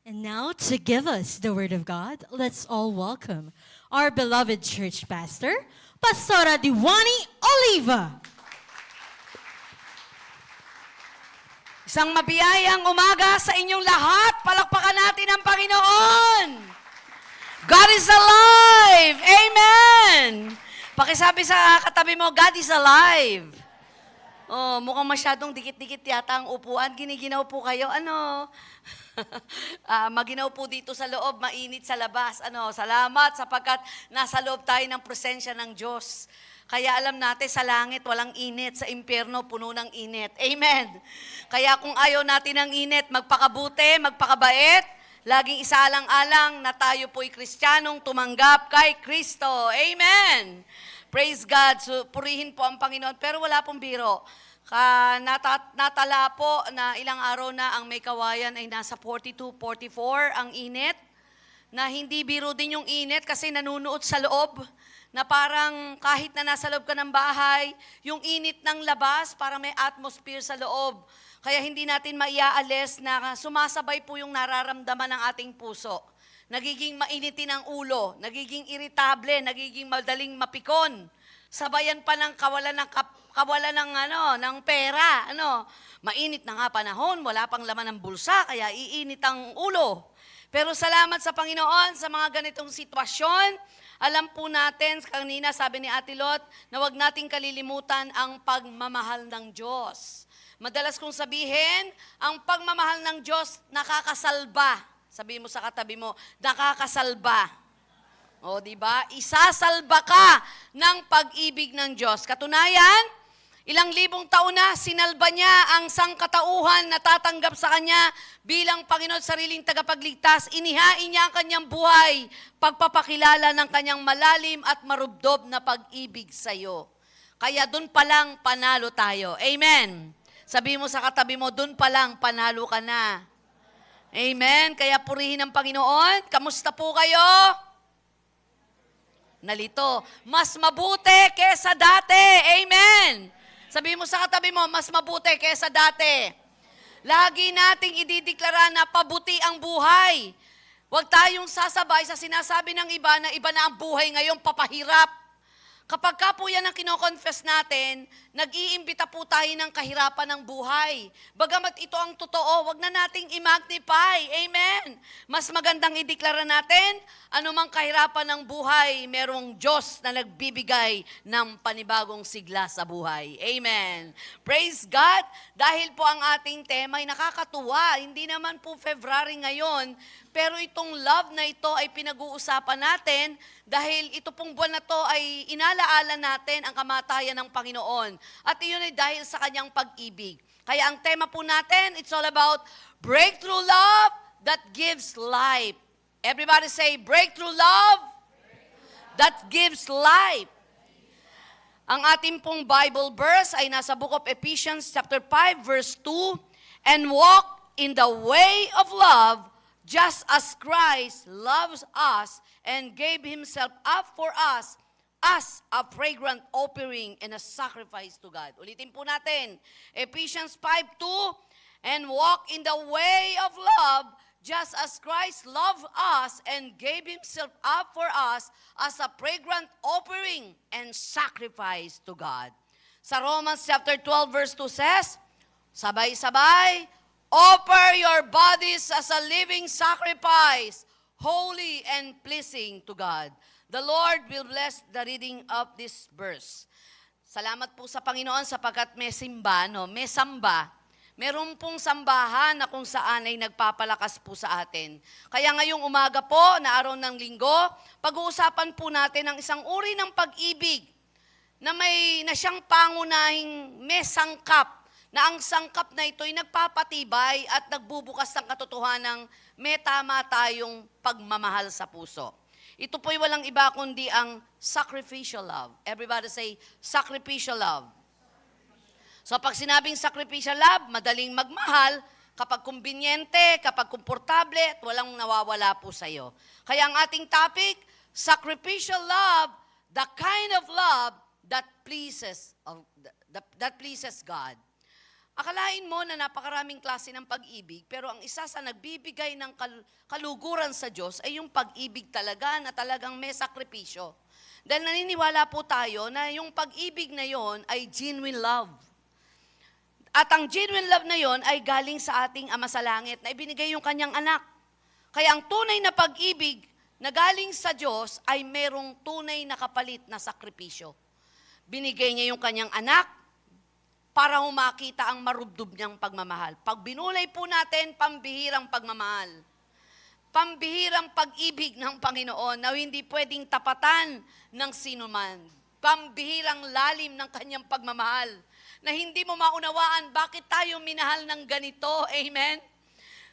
And now, to give us the Word of God, let's all welcome our beloved church pastor, Pastora Diwani Oliva. Isang mabiyayang umaga sa inyong lahat. Palakpakan natin ang Panginoon. God is alive! Amen! Pakisabi sa katabi mo, God is alive. Oh, mukhang masyadong dikit-dikit yata ang upuan. Giniginaw po kayo. Maginaw po dito sa loob, mainit sa labas. Salamat sapagkat nasa loob tayo ng presensya ng Diyos. Kaya alam natin sa langit walang init, sa impyerno puno ng init. Amen. Kaya kung ayaw natin ng init, magpakabuti, magpakabait, laging isaalang-alang na tayo po'y Kristiyanong tumanggap kay Kristo. Amen. Praise God. So, purihin po ang Panginoon. Pero wala pong biro. Natala po na ilang araw na ang may kawayan ay nasa 42, 44 ang init. Na hindi biro din yung init kasi nanunuot sa loob. Na parang kahit na nasa loob ka ng bahay, yung init ng labas, parang may atmosphere sa loob. Kaya hindi natin maiaalis na sumasabay po yung nararamdaman ng ating puso. Nagiging mainitin ang ulo, nagiging iritable, nagiging madaling mapikon. Sabayan pa ng kawalan ng pera. Mainit na nga panahon, wala pang laman ng bulsa, kaya iinit ang ulo. Pero salamat sa Panginoon sa mga ganitong sitwasyon. Alam po natin, kanina sabi ni Ate Lot, na huwag nating kalilimutan ang pagmamahal ng Diyos. Madalas kong sabihin, ang pagmamahal ng Diyos nakakasalba. Sabi mo sa katabi mo, nakakasalba. O, di ba? Isasalba ka ng pag-ibig ng Diyos. Katunayan, ilang libong taon na sinalba niya ang sangkatauhan na tatanggap sa Kanya bilang Panginoon sariling tagapagligtas. Inihain niya ang Kanyang buhay, pagpapakilala ng Kanyang malalim at marubdob na pag-ibig sa iyo. Kaya dun pa lang panalo tayo. Amen. Sabi mo sa katabi mo, dun pa lang panalo ka na. Amen. Kaya purihin ang Panginoon. Kamusta po kayo? Nalito. Mas mabuti kesa dati. Amen. Sabi mo sa katabi mo, mas mabuti kesa dati. Lagi nating idideklara na pabuti ang buhay. Huwag tayong sasabay sa sinasabi ng iba na iba na ang buhay ngayon, papahirap. Kapag ka po yan ang kinoconfess natin, nag-iimbita po tayo ng kahirapan ng buhay. Bagamat ito ang totoo, wag na nating i-magnify. Amen. Mas magandang ideklara natin, anumang kahirapan ng buhay, merong Diyos na nagbibigay ng panibagong sigla sa buhay. Amen. Praise God. Dahil po ang ating tema ay nakakatuwa. Hindi naman po February ngayon, pero itong love na ito ay pinag-uusapan natin dahil ito pong buwan na to ay inalaala natin ang kamatayan ng Panginoon. At iyon ay dahil sa kanyang pag-ibig. Kaya ang tema po natin, it's all about breakthrough love that gives life. Everybody say, breakthrough love that gives life. Ang ating pong Bible verse ay nasa Book of Ephesians chapter 5 verse 2, and walk in the way of love just as Christ loves us and gave Himself up for us as a fragrant offering and a sacrifice to God. Ulitin po natin, Ephesians 5:2, and walk in the way of love just as Christ loved us and gave Himself up for us as a fragrant offering and sacrifice to God. Sa Romans chapter 12 verse 2 says, sabay-sabay, offer your bodies as a living sacrifice, holy and pleasing to God. The Lord will bless the reading of this verse. Salamat po sa Panginoon sapagkat may simba, may samba. Meron pong sambahan na kung saan ay nagpapalakas po sa atin. Kaya ngayong umaga po, na araw ng linggo, pag-uusapan po natin ang isang uri ng pag-ibig na siyang pangunahing may sangkap, na ang sangkap na ito ay nagpapatibay at nagbubukas ng katotohanan ng may tama tayong pagmamahal sa puso. Ito po'y walang iba kundi ang sacrificial love. Everybody say, sacrificial love. So pag sinabing sacrificial love, madaling magmahal, kapag kumbinyente, kapag komportable, at walang nawawala po sa iyo. Kaya ang ating topic, sacrificial love, the kind of love that pleases God. Akalain mo na napakaraming klase ng pag-ibig, pero ang isa sa nagbibigay ng kaluguran sa Diyos ay yung pag-ibig talaga na talagang may sakripisyo. Dahil naniniwala po tayo na yung pag-ibig na yon ay genuine love. At ang genuine love na yon ay galing sa ating Ama sa Langit na ibinigay yung kanyang anak. Kaya ang tunay na pag-ibig na galing sa Diyos ay merong tunay na kapalit na sakripisyo. Binigay niya yung kanyang anak para humakita ang marubdob niyang pagmamahal. Pag binulay po natin, pambihirang pagmamahal. Pambihirang pag-ibig ng Panginoon na hindi pwedeng tapatan ng sinuman. Pambihirang lalim ng kanyang pagmamahal na hindi mo maunawaan bakit tayo minahal ng ganito. Amen?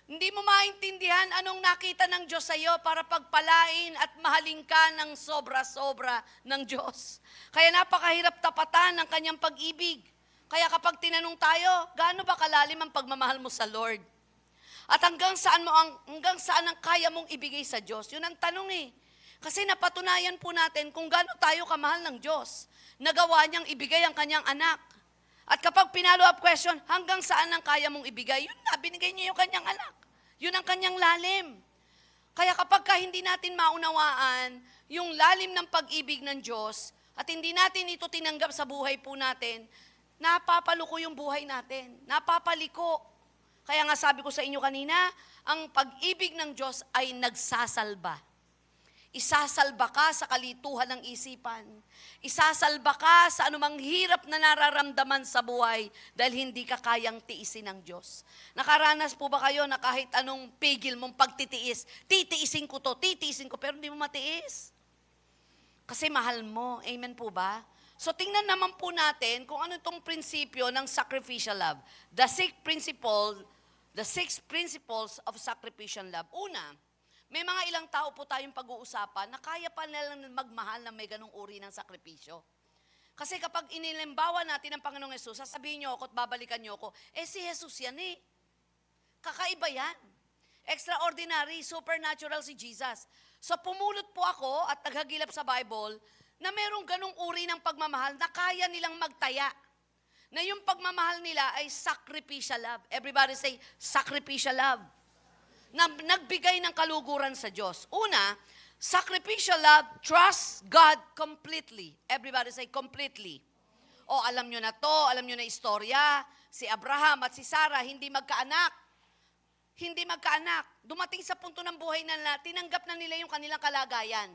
Hindi mo maintindihan anong nakita ng Diyos sa iyo para pagpalain at mahalin ka ng sobra-sobra ng Diyos. Kaya napakahirap tapatan ng kanyang pag-ibig. Kaya kapag tinanong tayo, gaano ba kalalim ang pagmamahal mo sa Lord? At hanggang saan ang kaya mong ibigay sa Diyos? Yun ang tanong eh. Kasi napatunayan po natin kung gaano tayo kamahal ng Diyos. Nagawa niyang ibigay ang kanyang anak. At kapag pinalo-up question, hanggang saan ang kaya mong ibigay? Yun na, binigay niya yung kanyang anak. Yun ang kanyang lalim. Kaya kapag hindi natin maunawaan yung lalim ng pag-ibig ng Diyos at hindi natin ito tinanggap sa buhay po natin, napapaluko yung buhay natin. Napapaliko. Kaya nga sabi ko sa inyo kanina, ang pag-ibig ng Diyos ay nagsasalba. Isasalba ka sa kalituhan ng isipan. Isasalba ka sa anumang hirap na nararamdaman sa buhay dahil hindi ka kayang tiisin ng Diyos. Nakaranas po ba kayo na kahit anong pigil mong pagtitiis, titiisin ko to, titiisin ko, pero hindi mo matiis? Kasi mahal mo. Amen po ba? So tingnan naman po natin kung ano itong prinsipyo ng sacrificial love. The six principles of sacrificial love. Una, may mga ilang tao po tayong pag-uusapan na kaya pa nilang magmahal na may ganong uri ng sakripisyo. Kasi kapag inilimbawa natin ang Panginoong Yesus, sasabihin niyo ako at babalikan niyo ako, si Jesus yan eh. Kakaiba yan. Extraordinary, supernatural si Jesus. So pumulot po ako at naghagilap sa Bible na merong ganong uri ng pagmamahal na kaya nilang magtaya. Na yung pagmamahal nila ay sacrificial love. Everybody say, sacrificial love. Na nagbigay ng kaluguran sa Diyos. Una, sacrificial love, trust God completely. Everybody say, completely. O alam nyo na to, alam nyo na istorya, si Abraham at si Sarah, hindi magkaanak. Hindi magkaanak. Dumating sa punto ng buhay na tinanggap na nila yung kanilang kalagayan.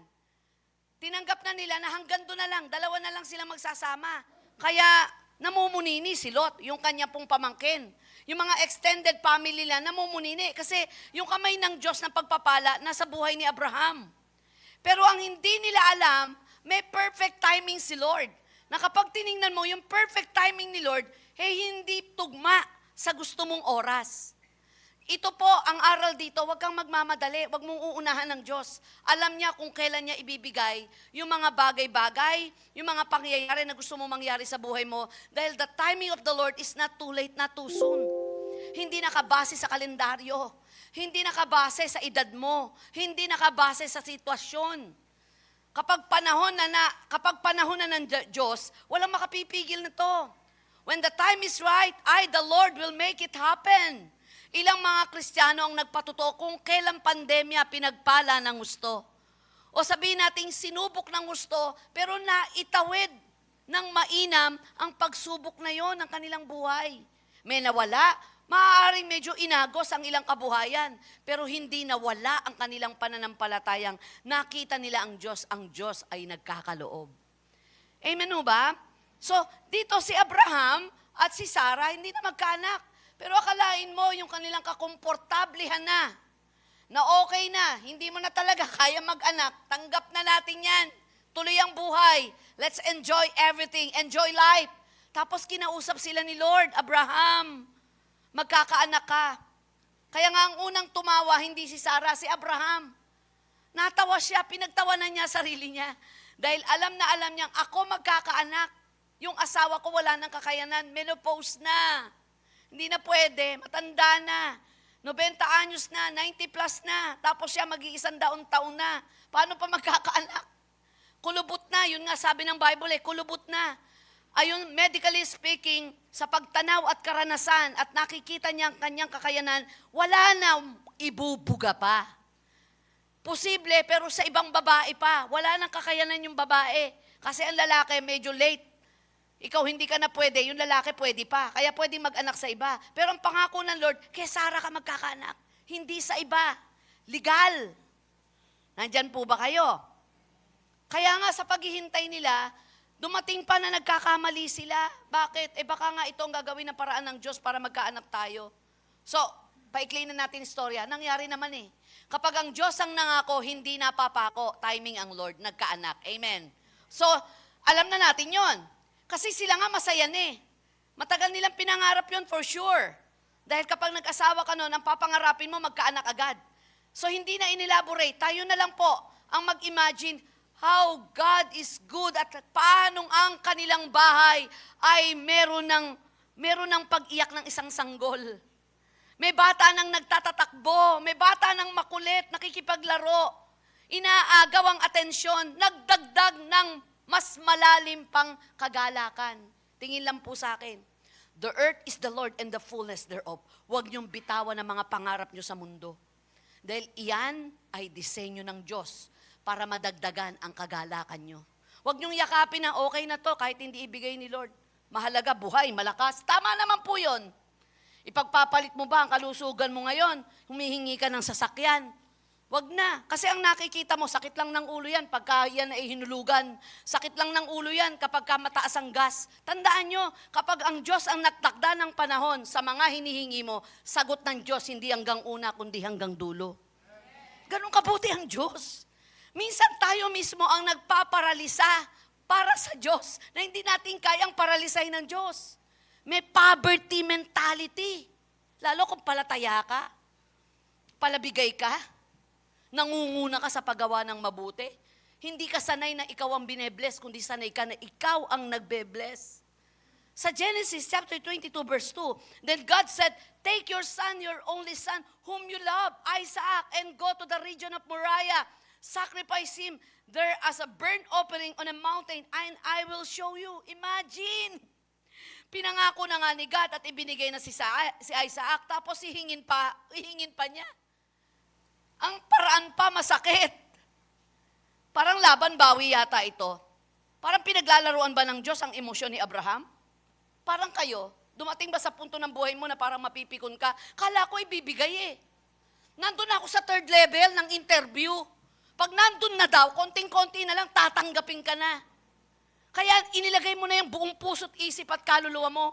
Tinanggap na nila na hanggang doon na lang, dalawa na lang silang magsasama. Kaya namumunini si Lot, yung kanya pong pamangkin. Yung mga extended family nila namumunini. Kasi yung kamay ng Diyos na pagpapala nasa buhay ni Abraham. Pero ang hindi nila alam, may perfect timing si Lord. Na kapag tiningnan mo, yung perfect timing ni Lord, hindi tugma sa gusto mong oras. Ito po ang aral dito, huwag kang magmamadali, huwag mong uunahan ng Diyos. Alam niya kung kailan niya ibibigay yung mga bagay-bagay, yung mga pangyayari na gusto mo mangyari sa buhay mo. Dahil the timing of the Lord is not too late, not too soon. Hindi nakabase sa kalendaryo, hindi nakabase sa edad mo, hindi nakabase sa sitwasyon. Kapag panahon na ng Diyos, walang makapipigil na to. When the time is right, the Lord will make it happen. Ilang mga Kristiyano ang nagpatuto kung kailan pandemya pinagpala ng gusto. O sabihin natin sinubok ng gusto, pero naitawid ng mainam ang pagsubok na yon ng kanilang buhay. May nawala, maaaring medyo inagos ang ilang kabuhayan, pero hindi nawala ang kanilang pananampalatayang nakita nila ang Diyos ay nagkakaloob. Amen o ba? So, dito si Abraham at si Sarah hindi na magkaanak. Pero akalain mo yung kanilang kakomportablehan na okay na, hindi mo na talaga kaya mag-anak, tanggap na natin yan, tuloy ang buhay, let's enjoy everything, enjoy life. Tapos kinausap sila ni Lord, Abraham, magkakaanak ka. Kaya nga ang unang tumawa, hindi si Sarah, si Abraham. Natawa siya, pinagtawanan niya sarili niya. Dahil alam na alam niyang ako magkakaanak, yung asawa ko wala nang kakayanan, menopause na. Hindi na pwede, matanda na. 90 anyos na, 90 plus na. Tapos siya mag-100 taon na. Paano pa magkakaanak? Kulubot na, yun nga sabi ng Bible kulubot na. ayon medically speaking, sa pagtanaw at karanasan at nakikita niya ang kanyang kakayanan, wala na ibubuga pa. Posible, pero sa ibang babae pa. Wala nang kakayanan yung babae. Kasi ang lalaki medyo late. Ikaw hindi ka na pwede, yung lalaki pwede pa. Kaya pwede mag-anak sa iba. Pero ang pangako ng Lord, kay Sarah ka magkakaanak. Hindi sa iba. Legal. Nandyan po ba kayo? Kaya nga sa paghihintay nila, dumating pa na nagkakamali sila. Bakit? Baka nga ito ang gagawin ng paraan ng Diyos para magkaanak tayo. So, paikli na natin istorya. Nangyari naman eh. Kapag ang Diyos ang nangako, hindi napapako, timing ang Lord, nagkaanak. Amen. So, alam na natin yon. Kasi sila nga masaya eh. Matagal nilang pinangarap yon for sure. Dahil kapag nag-asawa ka noon, ang papangarapin mo, magkaanak agad. So, hindi na inelaborate. Tayo na lang po ang mag-imagine how God is good at paanong ang kanilang bahay ay meron ng pag-iyak ng isang sanggol. May bata nang nagtatatakbo, may bata nang makulit, nakikipaglaro. Inaagaw ang atensyon, nagdagdag ng mas malalim pang kagalakan. Tingin lang po sa akin. The earth is the Lord and the fullness thereof. Huwag niyong bitawan ang mga pangarap niyo sa mundo. Dahil iyan ay disenyo ng Diyos para madagdagan ang kagalakan niyo. Huwag niyong yakapin na okay na to kahit hindi ibigay ni Lord. Mahalaga, buhay, malakas. Tama naman po yun. Ipagpapalit mo ba ang kalusugan mo ngayon? Humihingi ka ng sasakyan. Wag na. Kasi ang nakikita mo, sakit lang ng ulo yan pagka yan ay hinulugan. Sakit lang ng ulo yan kapag mataas ang gas. Tandaan nyo, kapag ang Diyos ang nagtakda ng panahon sa mga hinihingi mo, sagot ng Diyos hindi hanggang una kundi hanggang dulo. Ganun kabuti ang Diyos. Minsan tayo mismo ang nagpaparalisa para sa Diyos na hindi natin kayang paralisay ng Diyos. May poverty mentality. Lalo kung palataya ka, palabigay ka, nangunguna ka sa paggawa ng mabuti. Hindi ka sanay na ikaw ang binebless, kundi sanay ka na ikaw ang nagbe-bless. Sa Genesis chapter 22 verse 2, then God said, take your son, your only son, whom you love, Isaac, and go to the region of Moriah. Sacrifice him there as a burnt offering on a mountain, and I will show you. Imagine! Pinangako na nga ni God at ibinigay na si Isaac, tapos ihingin pa niya. Ang paraan pa masakit. Parang laban bawi yata ito. Parang pinaglalaruan ba ng Diyos ang emosyon ni Abraham? Parang kayo, dumating ba sa punto ng buhay mo na parang mapipikon ka? Kala ko ibibigay eh. Nandun ako sa third level ng interview. Pag nandun na daw, konting-konti na lang, tatanggapin ka na. Kaya inilagay mo na yung buong puso't isip at kaluluwa mo.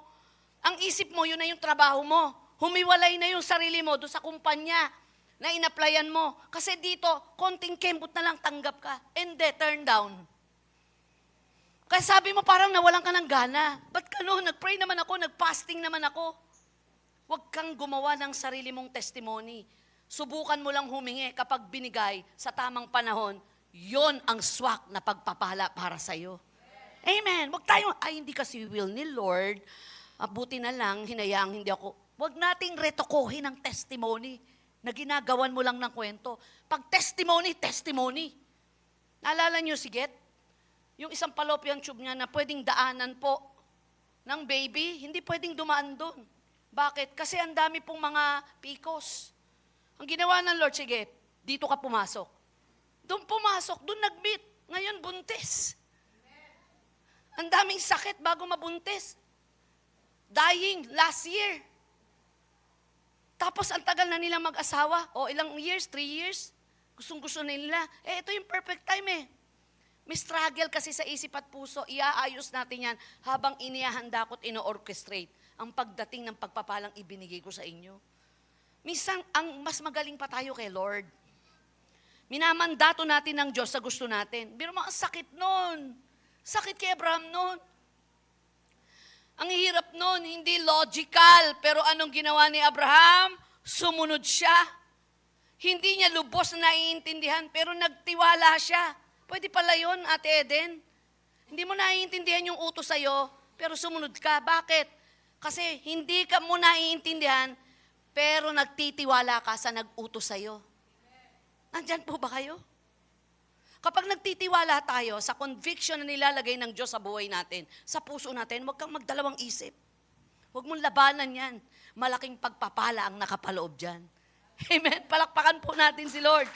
Ang isip mo, yun na yung trabaho mo. Humiwalay na yung sarili mo doon sa kumpanya na inaplayan mo. Kasi dito, konting kembot na lang tanggap ka. And turn down. Kaya sabi mo parang nawalan ka ng gana. Ba't ka no? Nag-pray naman ako, nag-fasting naman ako. Huwag kang gumawa ng sarili mong testimony. Subukan mo lang humingi kapag binigay sa tamang panahon, yon ang swak na pagpapala para sa'yo. Amen. Huwag tayong, hindi kasi will ni Lord. Buti na lang, hinayang hindi ako. Huwag nating retokohin ang testimony na ginagawan mo lang ng kwento. Pag testimony, testimony. Naalala niyo si Get? Yung isang fallopian tube niya na pwedeng daanan po ng baby, hindi pwedeng dumaan doon. Bakit? Kasi ang dami pong mga PCOS. Ang ginawa ng Lord, sige, dito ka pumasok. Doon pumasok, doon nag-meet. Ngayon, buntis. Ang daming sakit bago mabuntis. Dying last year. Tapos ang tagal na nilang mag-asawa. O ilang years? 3 years? Gustong-gusto na nila. Ito yung perfect time eh. May struggle kasi sa isip at puso. Iaayos natin yan habang inihahanda ko at ino-orchestrate ang pagdating ng pagpapalang ibinigay ko sa inyo. Minsan, ang mas magaling pa tayo kay Lord. Minamandato natin ng Diyos sa gusto natin. Pero ang sakit nun. Sakit kay Abraham nun. Ang hirap nun, hindi logical. Pero anong ginawa ni Abraham? Sumunod siya. Hindi niya lubos na naiintindihan, pero nagtiwala siya. Pwede pala yun, Ate Eden. Hindi mo naiintindihan yung utos sa'yo, pero sumunod ka. Bakit? Kasi hindi ka mo naiintindihan, pero nagtitiwala ka sa nag-utos sa'yo. Nandyan po ba kayo? Kapag nagtitiwala tayo sa conviction na nilalagay ng Diyos sa buhay natin, sa puso natin, huwag kang magdalawang isip. Huwag mong labanan yan. Malaking pagpapala ang nakapaloob dyan. Amen? Palakpakan po natin si Lord.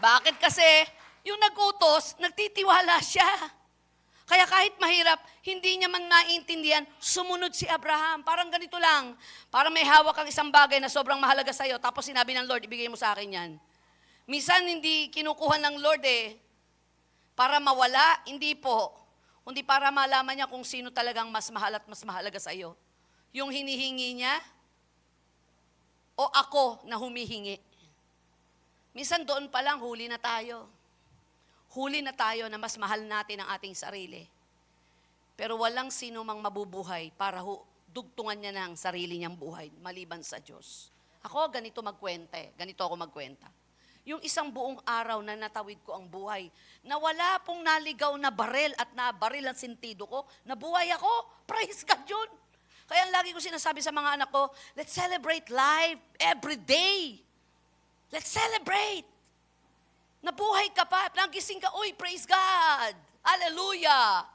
Bakit kasi? Yung nag-utos, nagtitiwala siya. Kaya kahit mahirap, hindi niya man naiintindihan, sumunod si Abraham. Parang ganito lang. Parang may hawak kang isang bagay na sobrang mahalaga sa'yo, tapos sinabi ng Lord, ibigay mo sa akin yan. Minsan hindi kinukuha ng Lord para mawala, hindi po. Hindi para malaman niya kung sino talagang mas mahal at mas mahalaga sa iyo. Yung hinihingi niya, o ako na humihingi. Minsan doon pa lang, huli na tayo. Huli na tayo na mas mahal natin ang ating sarili. Pero walang sino mang mabubuhay para dugtungan niya ng sarili niyang buhay, maliban sa Diyos. Ako, ganito ako magkwenta. Yung isang buong araw na natawid ko ang buhay, na wala pong naligaw na barel at nabaril ang sentido ko, nabuhay ako, praise God yun. Kaya lagi ko sinasabi sa mga anak ko, let's celebrate life every day. Let's celebrate. Nabuhay ka pa, nagising ka, uy, praise God. Hallelujah.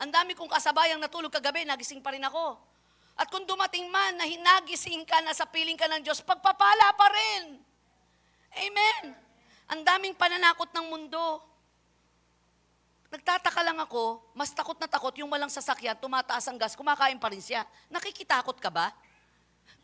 Ang dami kong kasabayang natulog kagabi, nagising pa rin ako. At kung dumating man na hinagising ka, nasa piling ka ng Diyos, pagpapala pa rin. Amen. Ang daming pananakot ng mundo. Nagtataka lang ako, mas takot na takot yung walang sasakyan, tumataas ang gas, kumakain pa rin siya. Nakikitakot ka ba?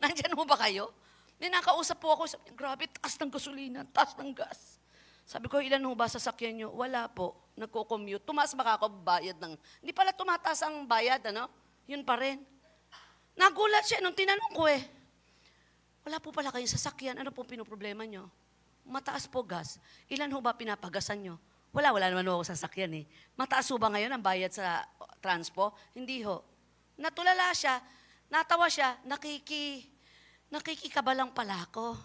Nandyan mo ba kayo? Ninakausap po ako, sabi, grabe, taas ng gasolina, taas ng gas. Sabi ko, ilan ho ba sasakyan nyo? Wala po, nagko-commute. Tumaas ba ako bayad ng... Hindi pala tumataas ang bayad, ano? Yun pa rin. Nagulat siya nung tinanong ko wala po pala kayong sasakyan, ano po pinoproblema nyo? Mataas po gas. Ilan ho ba pinapagasan nyo? Wala naman ho ako sasakyan Mataas ho ba ngayon ang bayad sa transpo? Hindi ho. Natulala siya, natawa siya, nakikikabalang pala ako.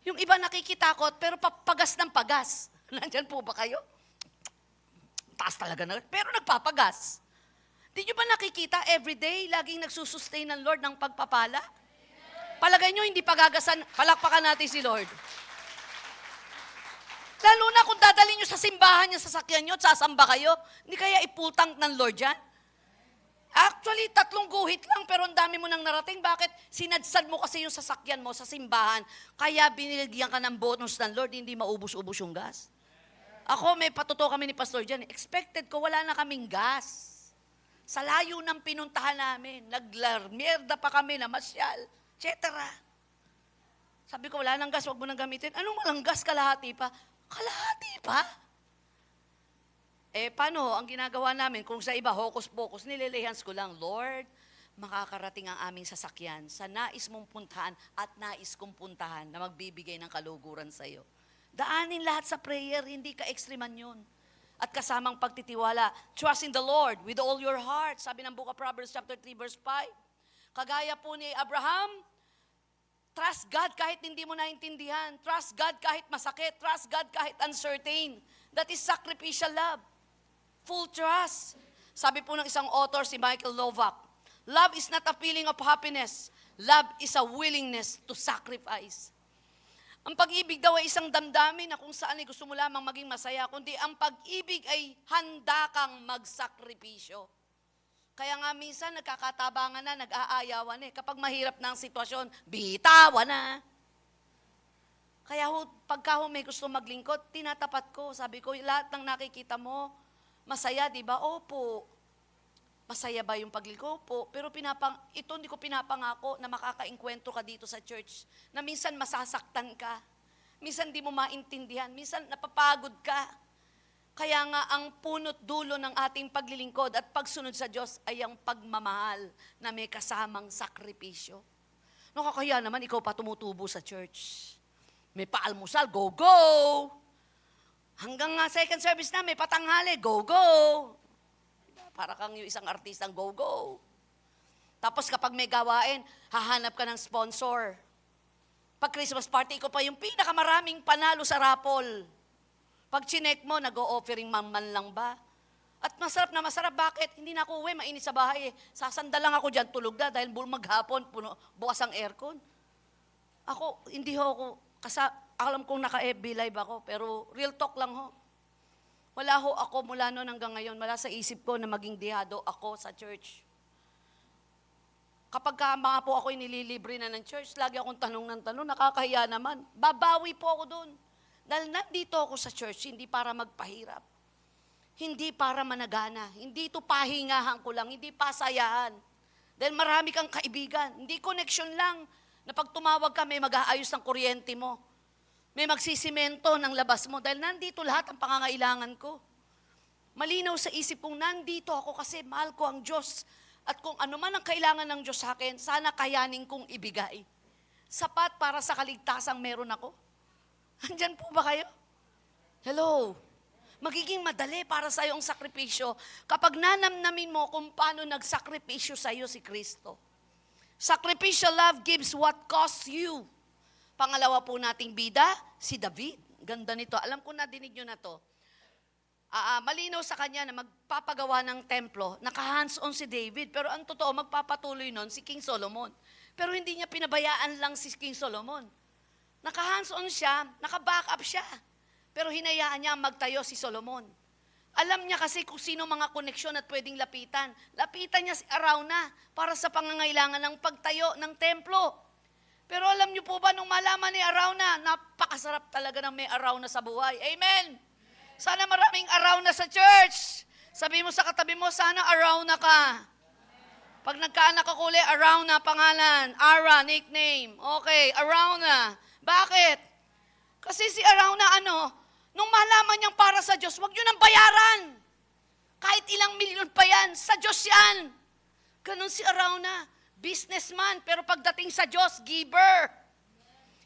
Yung iba nakikitakot, pero papagas ng pagas. Nandyan po ba kayo? Taas talaga na, pero nagpapagas. Di nyo ba nakikita everyday, laging nagsusustain ng Lord ng pagpapala? Palagay nyo, hindi pagagasan, palakpakan natin si Lord. Lalo na kung dadalhin nyo sa simbahan yung sasakyan nyo at sasamba kayo, hindi kaya ipultang ng Lord yan? Actually, 3 guhit lang, pero ang dami mo nang narating. Bakit? Sinadsad mo kasi yung sasakyan mo sa simbahan, kaya binigyan ka ng bonus ng Lord, hindi maubos-ubos yung gas. Ako, may patuto kami ni Pastor dyan. Expected ko, wala na kaming gas. Sa layo ng pinuntahan namin, naglarmierda pa kami na masyal, etc. Sabi ko, wala nang gas, wag mo nang gamitin. Anong walang gas? Kalahati pa. Kalahati pa? Paano? Ang ginagawa namin, kung sa iba, hocus-pocus, nililihans ko lang, Lord, makakarating ang aming sasakyan sa nais mong puntahan at nais kong puntahan na magbibigay ng kaluguran sa iyo. Daanin lahat sa prayer, hindi ka ekstreman yun. At kasamang pagtitiwala, trust in the Lord with all your heart. Sabi ng Book of Proverbs chapter 3 verse 5. Kagaya po ni Abraham, trust God kahit hindi mo naintindihan. Trust God kahit masakit. Trust God kahit uncertain. That is sacrificial love. Full trust. Sabi po ng isang author, si Michael Novak, love is not a feeling of happiness. Love is a willingness to sacrifice. Ang pag-ibig daw ay isang damdamin na kung saan ay gusto mo lamang maging masaya, kundi ang pag-ibig ay handa kang magsakripisyo. Kaya nga minsan nagkakatabangan na, nag-aayawan Kapag mahirap na ang sitwasyon, bitawan na. Kaya pagka may gusto maglingkod, tinatapat ko. Sabi ko, lahat ng nakikita mo, masaya, di ba? Opo. Masaya ba yung paglingkod? Opo. Pero ito hindi ko pinapangako na makakainkwentro ka dito sa church. Na minsan masasaktan ka. Minsan di mo maintindihan. Minsan napapagod ka. Kaya nga ang punot dulo ng ating paglilingkod at pagsunod sa Diyos ay ang pagmamahal na may kasamang sakripisyo. Nakakaya naman ikaw pa tumutubo sa church. May paalmusal, go, go! Hanggang second service na, may patanghali, go, go! Para kang yung isang artistang go, go. Tapos kapag may gawain, hahanap ka ng sponsor. Pag Christmas party, ikaw pa yung pinakamaraming panalo sa raffle. Pag chinek mo, nag-o-offering man lang ba? At masarap na masarap. Bakit? Hindi na ako uwi, mainit sa bahay Sasanda lang ako dyan, tulog na dahil maghapon, bukas ang aircon. Ako, hindi ho ako, alam kong naka-FB live ako, pero real talk lang ho. Wala ho ako mula noon hanggang ngayon, wala sa isip ko na maging dihado ako sa church. Kapag mga po ako'y nililibre na ng church, lagi akong tanong ng tanong, nakakahiya naman. Babawi po ako doon. Dahil nandito ako sa church, hindi para magpahirap. Hindi para managana. Hindi ito pahingahan ko lang, hindi pasayahan. Dahil marami kang kaibigan. Hindi connection lang na pag tumawag ka, may mag-aayos ng kuryente mo. May magsisimento ng labas mo. Dahil nandito lahat ang pangangailangan ko. Malinaw sa isip kong nandito ako kasi mahal ko ang Diyos. At kung ano man ang kailangan ng Diyos sa akin, sana kayanin kong ibigay. Sapat para sa kaligtasang meron ako. Andyan po ba kayo? Hello? Magiging madali para sa iyo ang sakripisyo kapag nanamnamin mo kung paano nagsakripisyo sa iyo si Kristo. Sacrificial love gives what costs you. Pangalawa po nating bida, si David. Ganda nito. Alam ko na, dinig nyo na to. Malinaw sa kanya na magpapagawa ng templo. Naka-hands-on si David. Pero ang totoo, magpapatuloy nun si King Solomon. Pero hindi niya pinabayaan lang si King Solomon. Naka-hands-on siya, naka-back up siya. Pero hinayaan niya magtayo si Solomon. Alam niya kasi kung sino mga koneksyon at pwedeng lapitan. Lapitan niya si Arauna para sa pangangailangan ng pagtayo ng templo. Pero alam niyo po ba, nung malaman ni Arauna, napakasarap talaga ng may Arauna sa buhay. Amen! Sana maraming Arauna sa church. Sabi mo sa katabi mo, sana Arauna ka. Pag nagkaanak ako ulit, Arauna pangalan. Ara, nickname. Okay, Arauna. Bakit? Kasi si Arauna, nung malaman niyang para sa Diyos, huwag niyo nang bayaran. Kahit ilang milyon pa yan, sa Diyos yan. Ganun si Arauna. Businessman, pero pagdating sa Diyos, giver.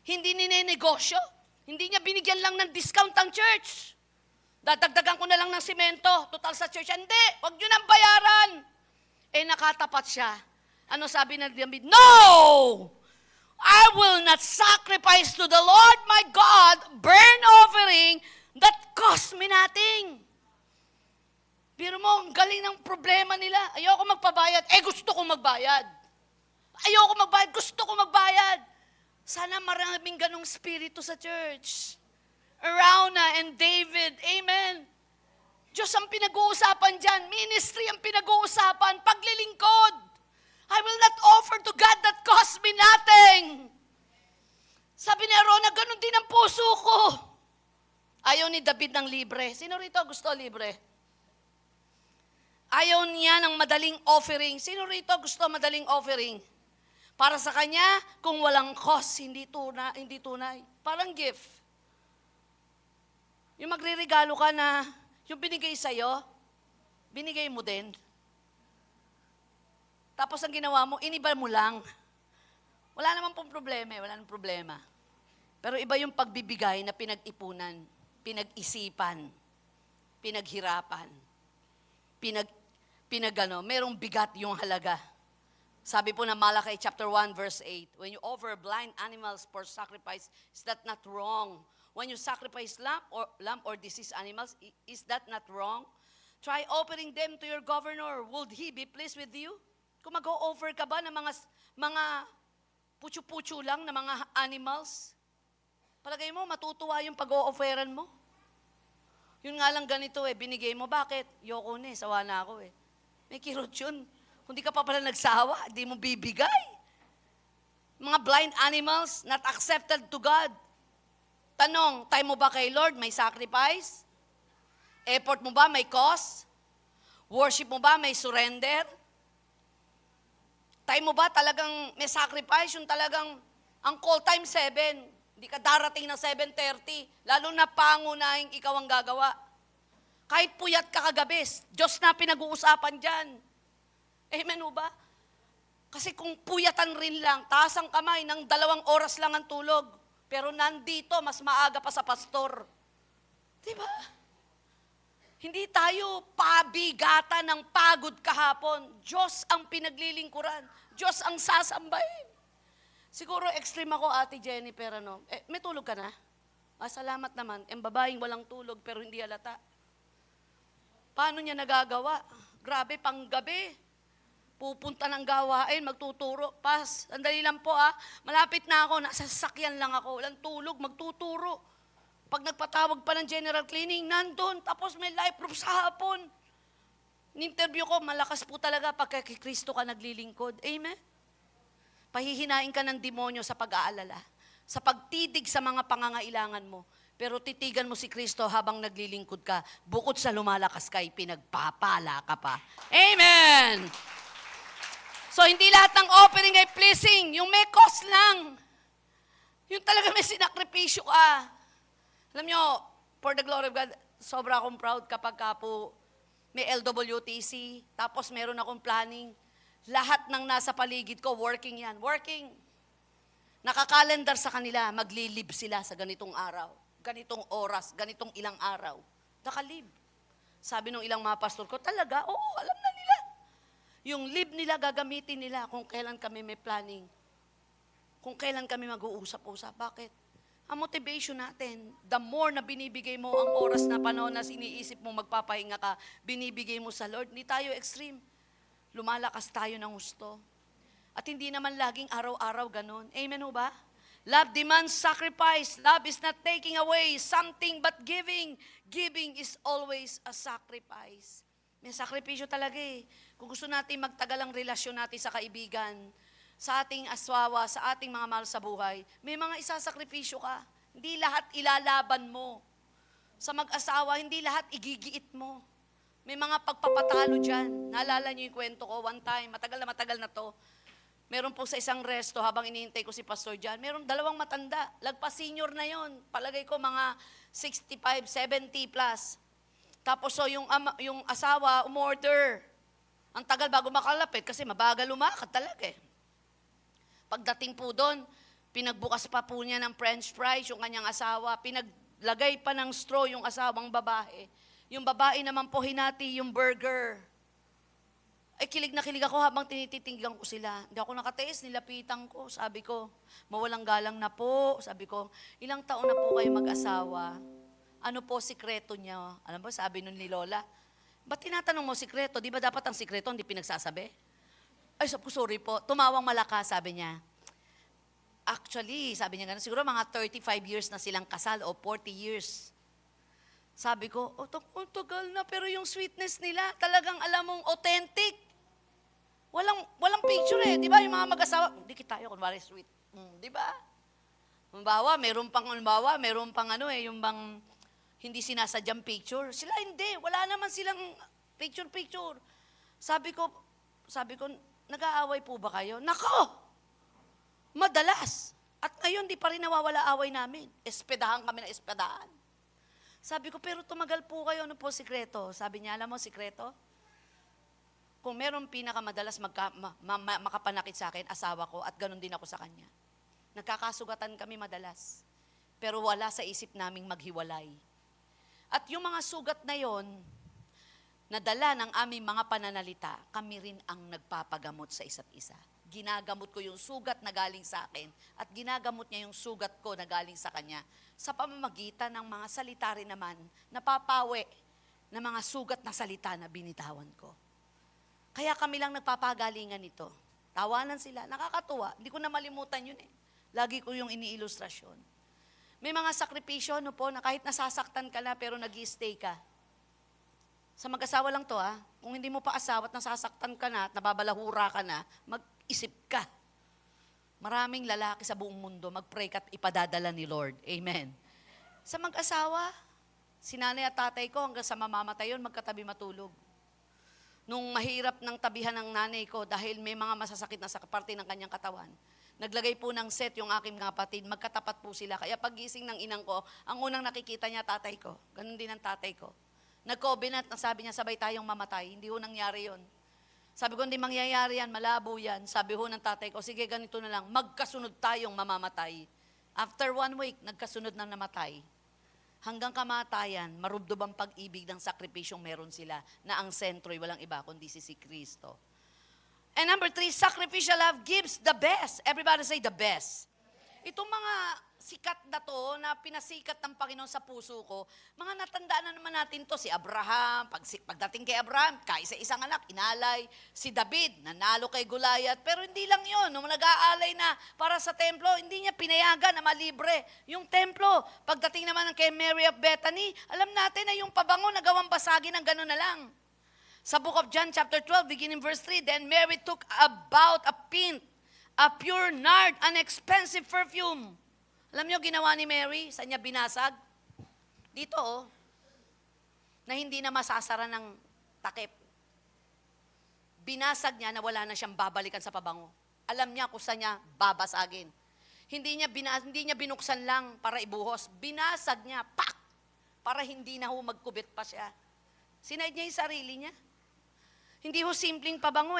Hindi ninenegosyo. Hindi niya binigyan lang ng discount ang church. Dadagdagan ko na lang ng simento. Total sa church, hindi. Huwag niyo nang bayaran. Nakatapat siya. Ano sabi ng David? No! I will not sacrifice to the Lord my God burnt offering that cost me nothing. Pero mo, ang galing ng problema nila. Ayoko magpabayad. Gusto ko magbayad. Ayoko magbayad, gusto ko magbayad. Sana maraming ganong spirito sa church. Arauna and David, amen. Diyos ang pinag-uusapan dyan. Ministry ang pinag-uusapan. Paglilingkod. I will not offer to God that cost me nothing. Sabi ni Arauna, ganon din ang puso ko. Ayaw ni David ng libre. Sino rito gusto libre? Ayaw niya ng madaling offering. Sino rito gusto madaling offering? Para sa kanya, kung walang cost, hindi tunay. Parang gift. Yung magre-regalo ka na, yung binigay sa'yo, binigay mo din. Tapos ang ginawa mo, iniba mo lang. Wala naman pong problema, wala namang problema. Pero iba yung pagbibigay na pinag-ipunan, pinag-isipan, pinaghirapan, merong bigat yung halaga. Sabi po na Malakay chapter 1 verse 8, when you offer blind animals for sacrifice, is that not wrong? When you sacrifice lamb or deceased animals, is that not wrong? Try offering them to your governor. Would he be pleased with you? Kung mag-o-offer ka ba ng mga putyo-putyo lang na mga animals, palagay mo, matutuwa yung pag-o-offeran mo? Yun nga lang ganito binigay mo. Bakit? Yoko na sawa na ako May kirot yun. Kung di ka pa pala nagsawa, di mo bibigay. Mga blind animals, not accepted to God. Tanong, time mo ba kay Lord, may sacrifice? Effort mo ba, may cost? Worship mo ba, may surrender? Time mo ba talagang may sacrifice? Yung talagang, ang call time 7. Hindi ka darating na 7:30. Lalo na pangunahing ikaw ang gagawa. Kahit puyat ka kagabi, Diyos na pinag-uusapan dyan. Amen ba? Kasi kung puyatan rin lang, taas ang kamay, ng 2 oras lang ang tulog. Pero nandito, mas maaga pa sa pastor. Diba? Hindi tayo pabigatan ng pagod kahapon. Diyos ang pinaglilingkuran. Diyos ang sasambahin. Siguro extreme ako, Ate Jennifer, may tulog ka na? Salamat naman. Babaeng walang tulog pero hindi halata. Paano niya nagagawa? Grabe, panggabi. pupunta ng gawain, magtuturo. Sandali lang po malapit na ako, nasa sasakyan lang ako, walang tulog, magtuturo. Pag nagpatawag pa ng general cleaning, nandun, tapos may life group sa hapon. Ni-interview ko, malakas po talaga pagka kay Kristo ka naglilingkod. Amen? Pahihinain ka ng demonyo sa pag-aalala, sa pagtitig sa mga pangangailangan mo. Pero titigan mo si Kristo habang naglilingkod ka, bukod sa lumalakas ka, pinagpapala ka pa. Amen! So, hindi lahat ng offering ay pleasing. Yung may cost lang. Yung talaga may sinakripisyo ka. Alam nyo, for the glory of God, sobra akong proud kapag po may LWTC, tapos meron akong planning. Lahat ng nasa paligid ko, working yan. Working. Nakakalendar sa kanila, magli-live sila sa ganitong araw, ganitong oras, ganitong ilang araw. Nakalib. Sabi nung ilang mga pastor ko, talaga? Oo, alam na nila. Yung live nila, gagamitin nila kung kailan kami may planning. Kung kailan kami mag-uusap-usap. Bakit? Ang motivation natin, the more na binibigay mo ang oras na panahon na iniisip mo magpapahinga ka, binibigay mo sa Lord, hindi tayo extreme. Lumalakas tayo ng gusto. At hindi naman laging araw-araw ganon. Amen ho ba? Love demands sacrifice. Love is not taking away something but giving. Giving is always a sacrifice. May sakripisyo talaga eh. Kung gusto natin magtagal ang relasyon natin sa kaibigan, sa ating aswawa, sa ating mga mahal sa buhay, may mga isasakripisyo ka. Hindi lahat ilalaban mo. Sa mag-asawa, hindi lahat igigiit mo. May mga pagpapatalo dyan. Naalala niyo yung kwento ko one time, matagal na to. Meron po sa isang resto, habang iniintay ko si Pastor John, meron dalawang matanda. Lagpas senior na yon. Palagay ko mga 65, 70 plus. Tapos so yung asawa, umorder. Ang tagal bago makalapit kasi mabagal lumakad talaga eh. Pagdating po doon, pinagbukas pa po niya ng french fries yung kanyang asawa. Pinaglagay pa ng straw yung asawang babae. Yung babae naman po hinati yung burger. Ay, kilig na kilig ako habang tinititingnan ko sila. Hindi ako nakatiis, nilapitan ko. Sabi ko, mawalang galang na po. Sabi ko, ilang taon na po kayo mag-asawa? Ano po sikreto niya? Alam mo, sabi nun ni Lola, ba't tinatanong mo sikreto? Di ba dapat ang sikreto hindi pinagsasabi? Ay, sabi ko, sorry po. Tumawang malakas, sabi niya. Actually, sabi niya gano'n, siguro mga 35 years na silang kasal o 40 years. Sabi ko, tagal na, pero yung sweetness nila, talagang alam mong authentic. Walang picture eh. Di ba yung mga mag-asawa, hindi kita tayo, kunwari sweet. Di ba? Meron pang yung bang hindi sinasadyang picture. Sila hindi, wala naman silang picture. Sabi ko, nag-aaway po ba kayo? Nako! Madalas. At ngayon, di pa rin nawawala away namin. Espedahan kami na espedahan. Sabi ko, pero tumagal po kayo, ano po sikreto? Sabi niya, alam mo sikreto? Kung meron pinakamadalas makapanakit sa akin, asawa ko, at ganun din ako sa kanya. Nagkakasugatan kami madalas. Pero wala sa isip naming maghiwalay. At yung mga sugat na yon, nadala ng aming mga pananalita, kami rin ang nagpapagamot sa isa't isa. Ginagamot ko yung sugat na galing sa akin at ginagamot niya yung sugat ko na galing sa kanya sa pamamagitan ng mga salita rin naman na papawi na mga sugat na salita na binitawan ko. Kaya kami lang nagpapagalingan nito. Tawanan sila, nakakatuwa. Hindi ko na malimutan yun eh. Lagi ko yung iniilustrasyon. May mga sakripisyo na kahit nasasaktan ka na pero nag-i-stay ka. Sa mag-asawa lang to kung hindi mo pa asawa at nasasaktan ka na at nababalahura ka na, mag-isip ka. Maraming lalaki sa buong mundo, mag-pray ka at ipadadala ni Lord. Amen. Sa mag-asawa, si nanay at tatay ko hanggang sa mamamatay yun, magkatabi matulog. Nung mahirap ng tabihan ng nanay ko dahil may mga masasakit na sa parte ng kanyang katawan, naglagay po ng set yung aking mga kapatid, magkatapat po sila. Kaya pagising ng inang ko, ang unang nakikita niya tatay ko. Ganun din ang tatay ko. Nag-covenant na sabi niya, sabay tayong mamatay. Hindi ho nangyari yon. Sabi ko, hindi mangyayari yan, malabo yan. Sabi ho ng tatay ko, sige ganito na lang, magkasunod tayong mamamatay. After 1 week, nagkasunod na namatay. Hanggang kamatayan, marubdob ang pag-ibig ng sakripisyong meron sila na ang sentro'y walang iba kundi si Kristo. And number 3, sacrificial love gives the best. Everybody say the best. Itong mga sikat na to, na pinasikat ng Panginoon sa puso ko, mga natandaan na naman natin to, si Abraham, pagdating kay Abraham, kaisa-isang anak, inalay, si David, nanalo kay Goliath, pero hindi lang yun, nung nag-aalay na para sa templo, hindi niya pinayagan na malibre yung templo. Pagdating naman kay Mary of Bethany, alam natin na yung pabango nagawang basagin ng gano'n na lang. Sa book of John chapter 12, beginning verse 3, then Mary took about a pint, a pure nard, an expensive perfume. Alam niyo ginawa ni Mary? Saan niya binasag? Dito na hindi na masasara ng takip. Binasag niya na wala na siyang babalikan sa pabango. Alam niya kung saan niya babasagin. Hindi niya binuksan lang para ibuhos. Binasag niya, pak! Para hindi na magkubit pa siya. Sinaid niya yung sarili niya. Hindi simpleng pabango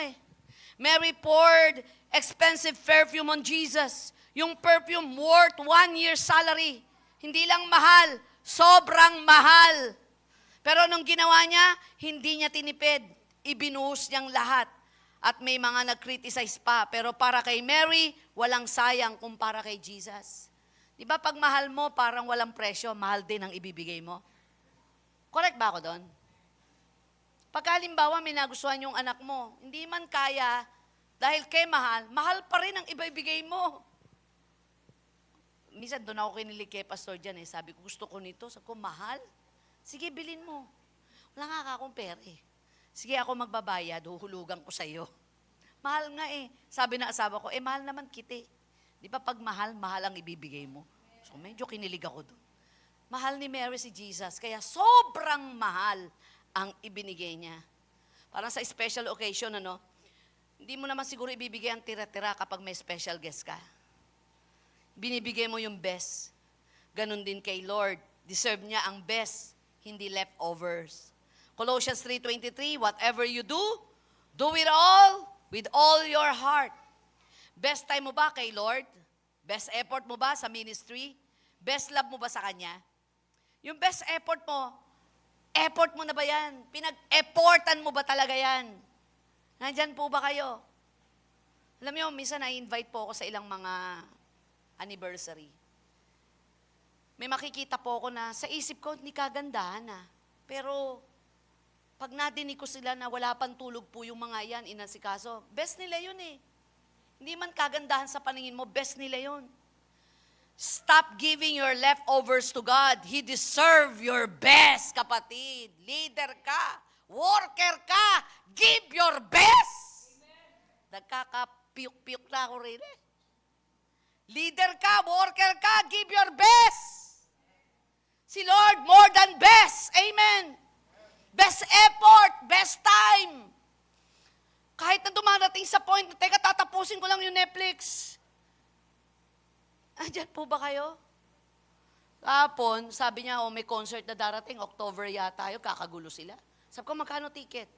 Mary poured expensive perfume on Jesus. Yung perfume worth 1 year's salary. Hindi lang mahal, sobrang mahal. Pero nung ginawa niya, hindi niya tinipid. Ibinuhos niyang lahat. At may mga nag-criticize pa. Pero para kay Mary, walang sayang kumpara kay Jesus. Di ba pag mahal mo, parang walang presyo, mahal din ang ibibigay mo? Correct ba ako doon? Pagkalimbawa, may nagustuhan yung anak mo, hindi man kaya, dahil kay mahal, mahal pa rin ang ibibigay mo. Minsan doon ako kinilig kay Pastor dyan sabi ko, gusto ko nito. Sabi ko, mahal? Sige, bilhin mo. Wala nga akong pera Sige, ako magbabayad, huhulugan ko sa'yo. Mahal nga Sabi ng asawa ko, mahal naman kiti. Di ba pag mahal, mahal ang ibibigay mo? So medyo kinilig ako doon. Mahal ni Mary si Jesus, kaya sobrang mahal ang ibinigay niya. Parang sa special occasion, hindi mo naman siguro ibibigay ang tira-tira kapag may special guest ka. Binibigay mo yung best. Ganon din kay Lord. Deserve niya ang best, hindi leftovers. Colossians 3:23, whatever you do, do it all with all your heart. Best time mo ba kay Lord? Best effort mo ba sa ministry? Best love mo ba sa Kanya? Yung best effort mo na ba yan? Pinag-effortan mo ba talaga yan? Nandyan po ba kayo? Alam niyo, minsan na-invite po ako sa ilang mga anniversary. May makikita po ako na sa isip ko, hindi kagandahan Pero, pag nadinig ko sila na wala pang tulog po yung mga yan, inasikaso, best nila yun Hindi man kagandahan sa paningin mo, best nila yun. Stop giving your leftovers to God. He deserves your best, kapatid. Leader ka, worker ka, give your best. Nagkakapiyok-piyok na ako rin Leader ka, worker ka, give your best. Si Lord, more than best. Amen. Best effort, best time. Kahit na dumarating sa point, teka, tatapusin ko lang yung Netflix. Andyan po ba kayo? Kapon, sabi niya, may concert na darating, October yata yun, kakagulo sila. Sabi ko, magkano ticket?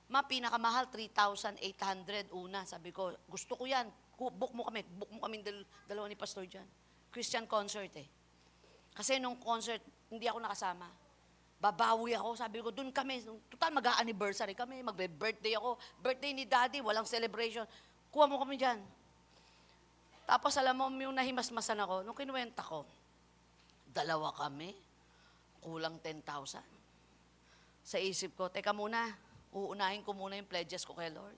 Pinakamahal, 3,800 una. Sabi ko, gusto ko yan. Book mo kami dalawa ni Pastor dyan. Christian concert Kasi nung concert, hindi ako nakasama. Babawi ako, sabi ko, dun kami, total mag-a-anniversary kami, magbe-birthday ako. Birthday ni Daddy, walang celebration. Kuha mo kami dyan. Tapos alam mo, yung nahimasmasan ako, nung kinuwenta ko, 2 kami, kulang 10,000. Sa isip ko, teka muna, uunahin ko muna yung pledges ko kay Lord.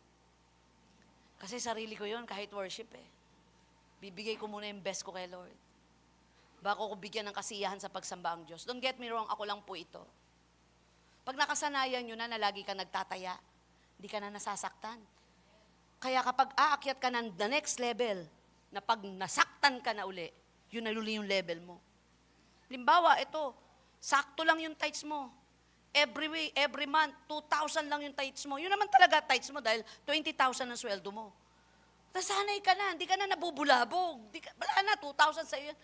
Kasi sarili ko yun, kahit worship Bibigay ko muna yung best ko kay Lord. Bago ko bigyan ng kasiyahan sa pagsamba ang Diyos. Don't get me wrong, ako lang po ito. Pag nakasanayan nyo na lagi ka nagtataya, hindi ka na nasasaktan. Kaya kapag aakyat ka ng the next level, na pag nasaktan ka na uli, yun na uli yung level mo. Limbawa, ito, sakto lang yung tithes mo. Every week, every month, 2,000 lang yung tithes mo. Yun naman talaga tithes mo dahil 20,000 ang sweldo mo. Nasanay ka na, hindi ka na nabubulabog. Wala na, 2,000 sa'yo yan.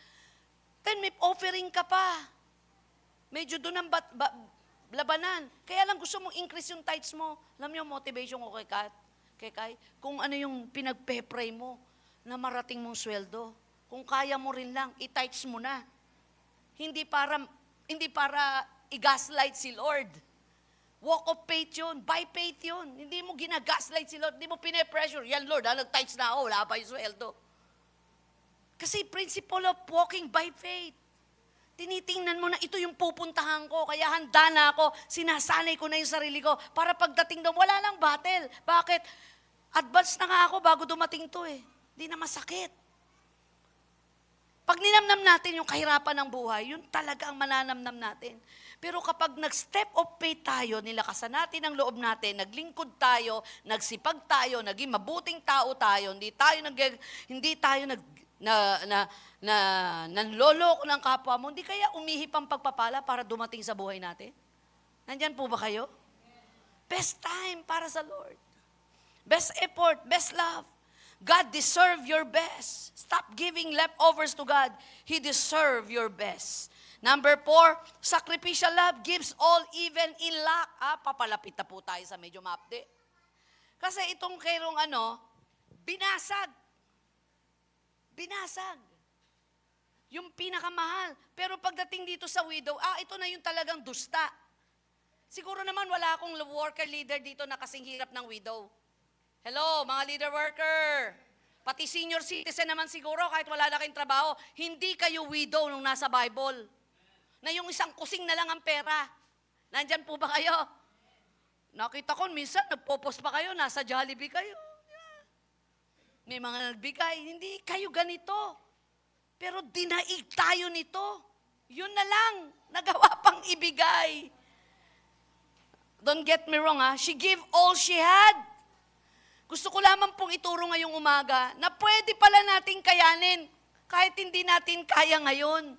Then may offering ka pa. Medyo doon ang labanan. Kaya lang gusto mong increase yung tithes mo. Alam niyo, motivation ko kay Kai, kung ano yung pinagpe-pray mo na marating mong sweldo. Kung kaya mo rin lang, i-tithes mo na. Hindi para i-gaslight si Lord. Walk of faith yun. By faith yun. Hindi mo gina-gaslight si Lord. Hindi mo pine-pressure. Yan Lord, nag-tithes na ako. Wala pa yung sweldo. Kasi principle of walking by faith. Tinitingnan mo na ito yung pupuntahan ko, kaya handa na ako, sinasanay ko na yung sarili ko, para pagdating doon, wala nang battle. Bakit? Advance na nga ako bago dumating to eh. Hindi na masakit. Pag ninamnam natin yung kahirapan ng buhay, yun talaga ang mananamnam natin. Pero kapag nag-step of faith tayo, nilakasan natin ang loob natin, naglingkod tayo, nagsipag tayo, naging mabuting tao tayo, hindi tayo nanloloko ng kapwa mo, hindi kaya umihip ang pagpapala para dumating sa buhay natin? Nandyan po ba kayo? Best time para sa Lord. Best effort, best love. God deserve your best. Stop giving leftovers to God. He deserve your best. Number 4, sacrificial love gives all even in lack. Papalapit na po tayo sa medyo ma-update. Kasi itong kayrong binasag. Binasag. Yung pinakamahal. Pero pagdating dito sa widow, ito na yung talagang dusta. Siguro naman wala akong worker leader dito na kasing hirap ng widow. Hello, mga leader worker. Pati senior citizen naman siguro, kahit wala na kayong trabaho, hindi kayo widow nung nasa Bible. Na yung isang kusing na lang ang pera. Nandyan po ba kayo? Nakita ko, minsan nagpo-post pa kayo, nasa Jollibee kayo. May mga nagbigay, hindi kayo ganito. Pero dinaig tayo nito. Yun na lang, nagawa pang ibigay. Don't get me wrong she gave all she had. Gusto ko lamang pong ituro ngayong umaga na pwede pala nating kayanin kahit hindi natin kaya ngayon.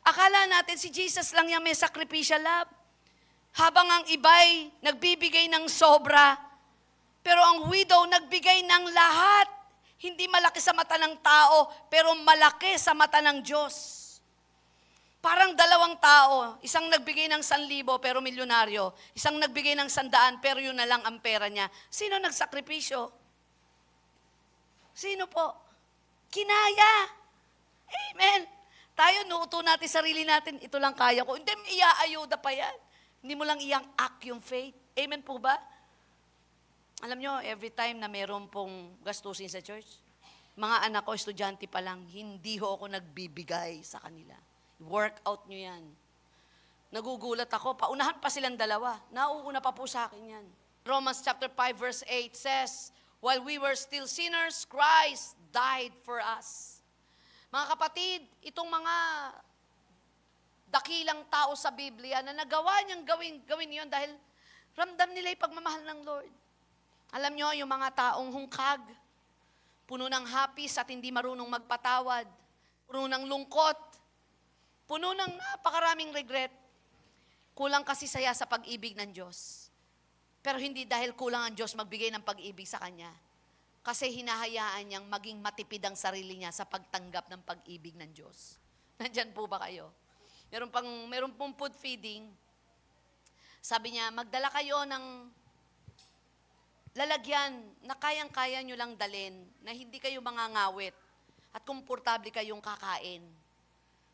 Akala natin si Jesus lang yung may sacrificial love. Habang ang iba'y nagbibigay ng sobra, pero ang widow nagbigay ng lahat. Hindi malaki sa mata ng tao, pero malaki sa mata ng Diyos. Parang dalawang tao, isang nagbigay ng 1,000 pero milyonaryo, isang nagbigay ng 100 pero yun na lang ang pera niya. Sino nagsakripisyo? Sino po? Kinaya. Amen. Tayo, nuuto natin sarili natin, ito lang kaya ko. Hindi, iaayuda pa yan. Hindi mo lang iyang act yung faith. Amen po ba? Alam nyo, every time na meron pong gastusin sa church, mga anak ko, estudyante pa lang, hindi ho ako nagbibigay sa kanila. Workout nyo yan. Nagugulat ako, paunahan pa silang dalawa. Nauuna pa po sa akin yan. Romans chapter 5 verse 8 says, while we were still sinners, Christ died for us. Mga kapatid, itong mga dakilang tao sa Biblia na nagawa niyang gawin niyon dahil ramdam nila yung pagmamahal ng Lord. Alam nyo, yung mga taong hungkag, puno ng hapis at hindi marunong magpatawad, puno ng lungkot, puno ng napakaraming regret, kulang kasi saya sa pag-ibig ng Diyos. Pero hindi dahil kulang ang Diyos magbigay ng pag-ibig sa Kanya. Kasi hinahayaan niyang maging matipid ang sarili niya sa pagtanggap ng pag-ibig ng Diyos. Nandyan po ba kayo? Meron pong food feeding. Sabi niya, magdala kayo ng lalagyan na kayang-kaya nyo lang dalin, na hindi kayo mangangawit at komportable kayong kakain.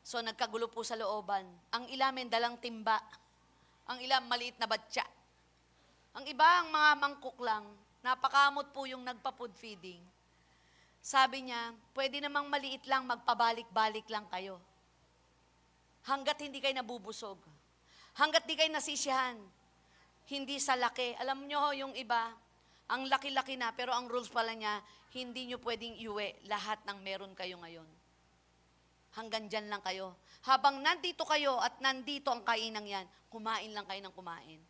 So nagkagulo po sa looban. Ang ilamin dalang timba. Ang ilang maliit na batya. Ang iba, ang mga mangkok lang. Napakamot po yung nagpa-food feeding. Sabi niya, pwede namang maliit lang, magpabalik-balik lang kayo. Hanggat hindi kayo nabubusog. Hanggat di kayo nasisiyahan. Hindi sa laki. Alam nyo yung iba, ang laki-laki na, pero ang rules pala niya, hindi nyo pwedeng iuwi lahat ng meron kayo ngayon. Hanggang dyan lang kayo. Habang nandito kayo at nandito ang kainang yan, kumain lang kayo ng kumain.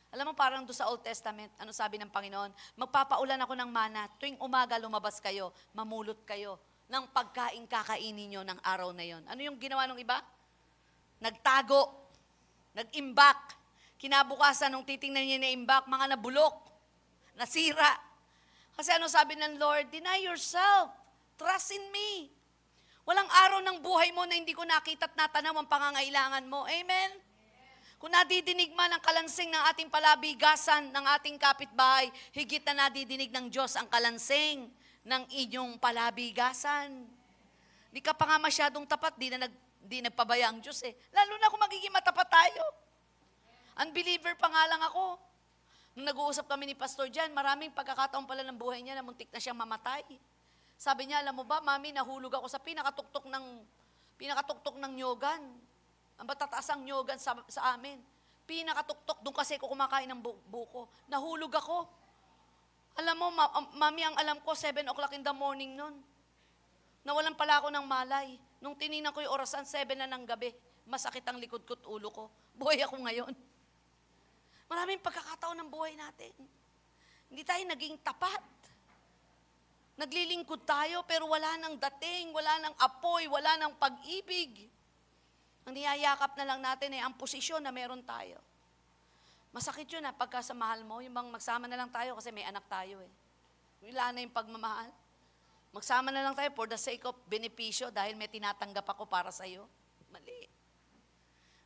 Alam mo, parang doon sa Old Testament, ano sabi ng Panginoon? Magpapaulan ako ng mana, tuwing umaga lumabas kayo, mamulot kayo ng pagkain kakainin nyo ng araw na yon. Ano yung ginawa ng iba? Nagtago, nag-imbak. Kinabukasan, nung titingnan niya na imbak, mga nabulok, nasira. Kasi ano sabi ng Lord? Deny yourself. Trust in me. Walang araw ng buhay mo na hindi ko nakita at natanaw ang pangangailangan mo. Amen? Kung nadidinig man ang kalansing ng ating palabigasan ng ating kapitbahay, higit na nadidinig ng Diyos ang kalansing ng inyong palabigasan. Di ka pa nga masyadong tapat, di nagpabaya ang Diyos eh. Lalo na kung magiging matapat tayo. Unbeliever pa nga lang ako. Nung nag-uusap kami ni Pastor Jan, maraming pagkakataon pala ng buhay niya na muntik na siyang mamatay. Sabi niya, alam mo ba, Mami, nahulog ako sa pinakatuktok ng nyogan. Ang matataas ang nyogan sa amin. Pinakatuktok, doon kasi ako kumakain ng buko. Nahulog ako. Alam mo, Mami, ang alam ko, 7 o'clock in the morning nun. Nawalan pala ako ng malay. Nung tinignan ko yung orasan, 7 na ng gabi. Masakit ang likod ko't ulo ko. Buhay ako ngayon. Maraming pagkakataon ng buhay natin. Hindi tayo naging tapat. Naglilingkod tayo pero wala nang dating, wala nang apoy, wala nang pag-ibig. Ang niyayakap na lang natin ang posisyon na meron tayo. Masakit yun pagka sa mahal mo, yung bang magsama na lang tayo kasi may anak tayo Wala na yung pagmamahal. Magsama na lang tayo for the sake of benepisyo dahil may tinatanggap ako para sa'yo. Mali.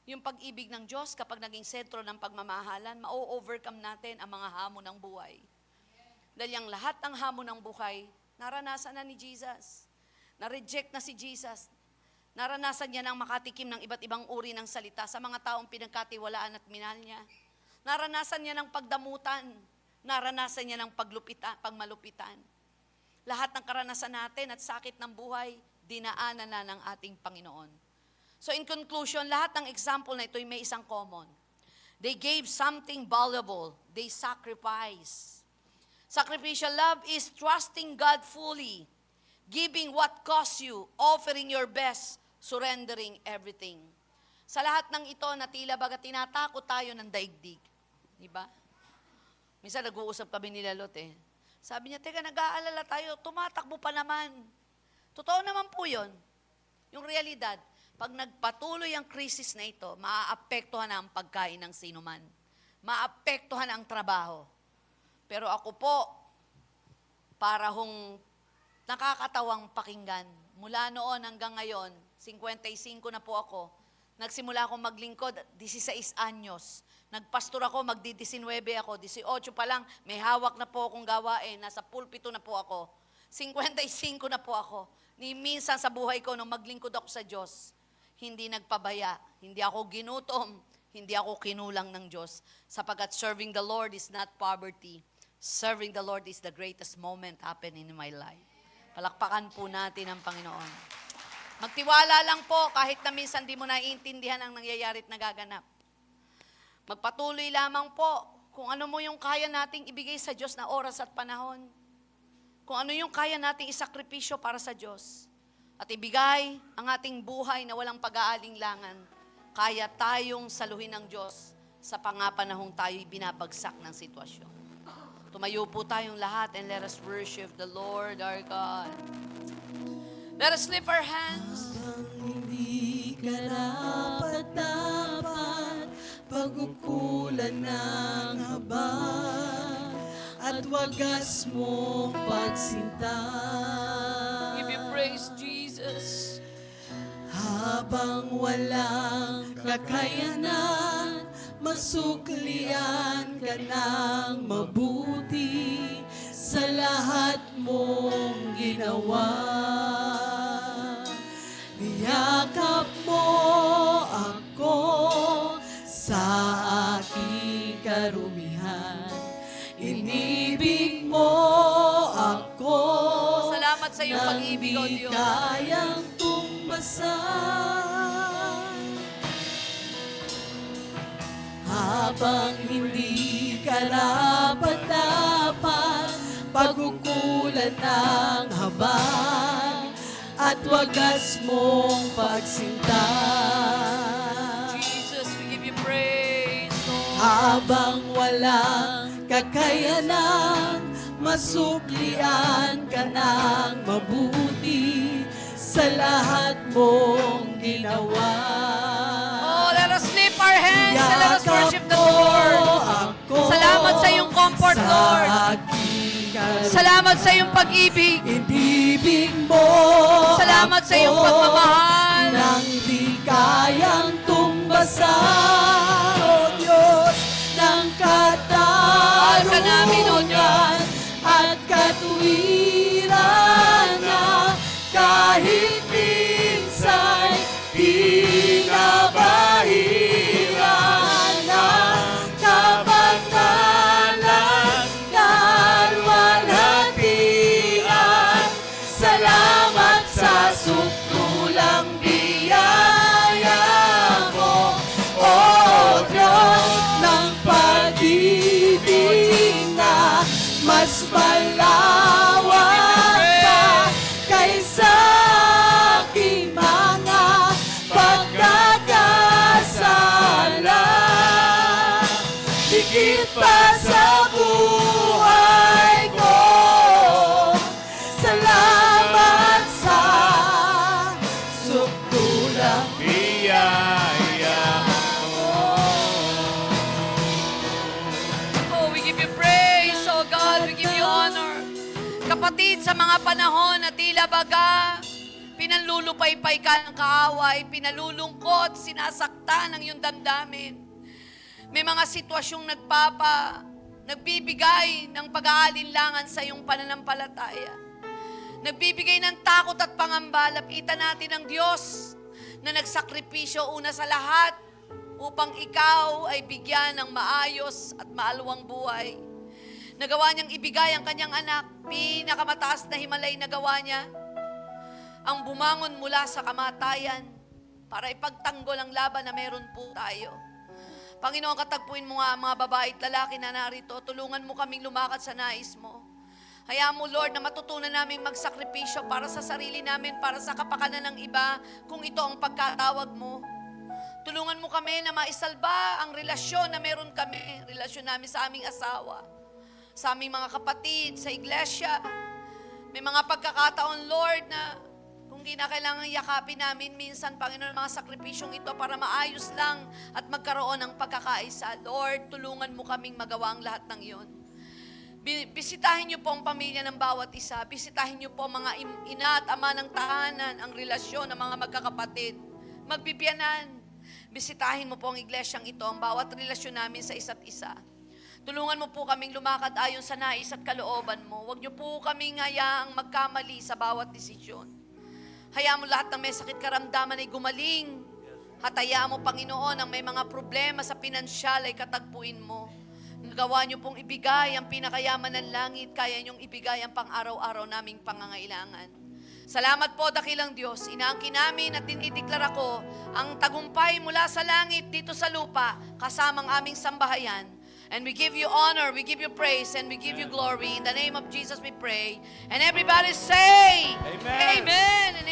Yung pag-ibig ng Diyos kapag naging sentro ng pagmamahalan, ma-overcome natin ang mga hamon ng buhay. Dahil yung lahat ng hamon ng buhay, naranasan na ni Jesus. Na-reject na si Jesus. Naranasan niya ng makatikim ng iba't ibang uri ng salita sa mga taong pinagkatiwalaan at minahal niya. Naranasan niya ng pagdamutan. Naranasan niya ng pagmalupitan. Lahat ng karanasan natin at sakit ng buhay, dinaanan na ng ating Panginoon. So in conclusion, lahat ng example na ito ay may isang common. They gave something valuable. They sacrificed. Sacrificial love is trusting God fully, giving what costs you, offering your best, surrendering everything. Sa lahat ng ito na tila baga tinatakot tayo ng daigdig. Diba? Minsan nag-uusap kami nila Lot Sabi niya, teka, nag-aalala tayo, tumatakbo pa naman. Totoo naman po yun. Yung realidad, pag nagpatuloy ang krisis na ito, maaapektuhan na ang pagkain ng sinuman. Maapektuhan ang trabaho. Pero ako po, para nakakatawang pakinggan. Mula noon hanggang ngayon, 55 na po ako. Nagsimula akong maglingkod, 16 anyos. Nagpastor ako, magdi-19 ako. 18 pa lang, may hawak na po akong gawain. Nasa pulpito na po ako. 55 na po ako. Ni minsan sa buhay ko, nung maglingkod ako sa Diyos, hindi nagpabaya. Hindi ako ginutom. Hindi ako kinulang ng Diyos. Sapagat serving the Lord is not poverty. Serving the Lord is the greatest moment happening in my life. Palakpakan po natin ang Panginoon. Magtiwala lang po kahit na minsan di mo naiintindihan ang nangyayari at nagaganap. Magpatuloy lamang po kung ano mo yung kaya nating ibigay sa Diyos na oras at panahon. Kung ano yung kaya nating isakripisyo para sa Diyos. At ibigay ang ating buhay na walang pag-aalinlangan. Kaya tayong saluhin ng Diyos sa pangapanahong tayo'y binabagsak ng sitwasyon. Tumayo po tayong lahat and let us worship the Lord our God. Let us lift our hands. Hindi karapat-dapat pag-ukulan ng habag at wagas mong pagsinta. Give you praise, Jesus. Habang walang kakayanan, masuklian ka ng mabuti sa lahat mong ginawa. Niyakap mo ako sa aking karumihan. Inibig mo ako. Salamat sa iyong pag-ibig, O Hindi Diyos. kayang tumbasan. Habang hindi karapat-dapat pag-ukulan ng habag at wagas mong pagsinta. Jesus, we give you praise, Lord. Habang walang kakayanan, masuklian ka ng mabuti sa lahat mong ginawa. Oh, let us lift our hands and let us worship the Lord. Salamat sa iyong comfort, Lord. Salamat sa iyong pag-ibig. Inibig mo Salamat sa iyong pagmamahal. nang di kayang tumbasan, O Diyos, ng Mahal ka namin, O Diyos. katarungan at katuwiran na kahit minsan di nabahiran ng kabangalan, kalwalhatian sa kapatid, sa mga panahon na tila baga, pinanlulupaypay ka ng kaaway, pinalulungkot, sinasaktan ang iyong damdamin. May mga sitwasyong nagbibigay ng pag-aalinlangan sa iyong pananampalataya. Nagbibigay ng takot at pangamba. Lapitan natin ang Diyos na nagsakripisyo una sa lahat upang ikaw ay bigyan ng maayos at maalwang buhay. Nagawa niyang ibigay ang kanyang anak, pinakamataas na himalay na gawa niya, ang bumangon mula sa kamatayan para ipagtanggol ang laban na meron po tayo. Panginoon, katagpuin mo nga mga babae at lalaki na narito, tulungan mo kaming lumakad sa nais mo. Hayaan mo, Lord, na matutunan namin magsakripisyo para sa sarili namin, para sa kapakanan ng iba, kung ito ang pagkatawag mo. Tulungan mo kami na maisalba ang relasyon na meron kami, relasyon namin sa aming asawa, sa aming mga kapatid, sa iglesia. May mga pagkakataon, Lord, na kung di na kailangan yakapin namin minsan, Panginoon, mga sakripisyong ito para maayos lang at magkaroon ng pagkakaisa. Lord, tulungan mo kaming magawa ang lahat ng iyon. Bisitahin niyo po ang pamilya ng bawat isa. Bisitahin niyo po mga ina at ama ng tahanan, ang relasyon ng mga magkakapatid. Magbibiyanan. Bisitahin mo po ang iglesyang ito, ang bawat relasyon namin sa isa't isa. Tulungan mo po kaming lumakad ayon sa nais at kalooban mo. Huwag niyo po kaming hayaang magkamali sa bawat desisyon. Hayaan mo lahat ng may sakit karamdaman ay gumaling. Hatayaan mo, Panginoon, ang may mga problema sa pinansyal ay katagpuin mo. Nagawa niyo pong ibigay ang pinakayaman ng langit, kaya niyong ibigay ang pang-araw-araw naming pangangailangan. Salamat po, dakilang Diyos. Inaangkin namin at dinideklara ko ang tagumpay mula sa langit dito sa lupa, kasamang aming sambahayan. And we give you honor, we give you praise, and we give you glory. In the name of Jesus we pray. And everybody say, Amen. Amen and